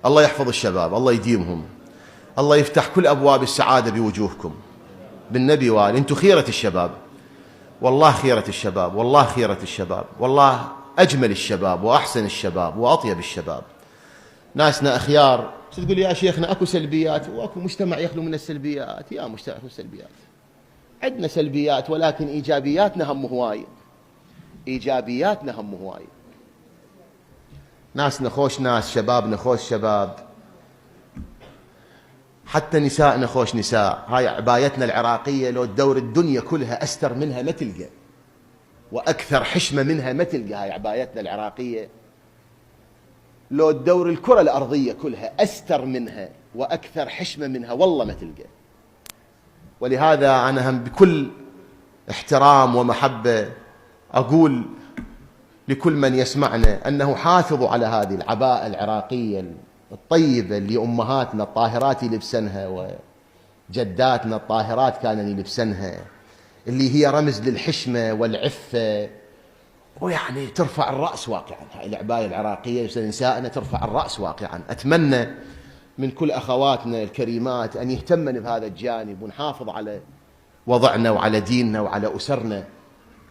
الله يحفظ الشباب، الله يديمهم، الله يفتح كل أبواب السعادة بوجوهكم بالنبي وآله. أنتم خيرة الشباب، والله خيرة الشباب، والله خيرة الشباب، والله أجمل الشباب وأحسن الشباب وأطيب الشباب. ناسنا أخيار. تقول يا شيخنا أكو سلبيات، وأكو مجتمع يخلو من السلبيات. يا مجتمع من السلبيات، عندنا سلبيات، ولكن إيجابياتنا هم هواية، إيجابياتنا هم هواية. ناسنا خوش ناس، شبابنا خوش شباب، حتى نسائنا خوش نساء. هاي عبايتنا العراقية لو تدور الدنيا كلها أستر منها ما تلقى، وأكثر حشمة منها ما تلقى. هاي عبايتنا العراقية لو تدور الكرة الأرضية كلها أستر منها وأكثر حشمة منها والله ما تلقى. ولهذا أنا هم بكل احترام ومحبة أقول لكل من يسمعنا أنه حافظوا على هذه العباءة العراقية الطيبة اللي أمهاتنا الطاهرات يلبسنها وجداتنا الطاهرات كانوا يلبسنها، اللي هي رمز للحشمة والعفة، ويعني ترفع الرأس واقعا. هاي العباية العراقية نسائنا ترفع الرأس واقعا. أتمنى من كل أخواتنا الكريمات أن يهتمن بهذا الجانب، ونحافظ على وضعنا وعلى ديننا وعلى أسرنا.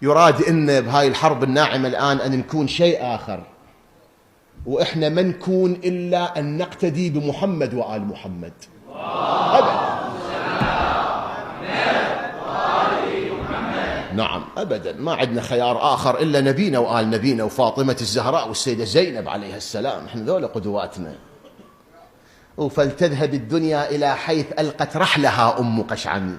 يراد إن بهاي الحرب الناعمة الآن أن نكون شيء آخر، وإحنا ما نكون إلا أن نقتدي بمحمد وآل محمد. أبدا، نعم أبدا، ما عندنا خيار آخر إلا نبينا وآل نبينا وفاطمة الزهراء والسيدة زينب عليها السلام. إحنا ذولا قدواتنا. فلتذهب الدنيا إلى حيث ألقت رحلها أم قشعمي.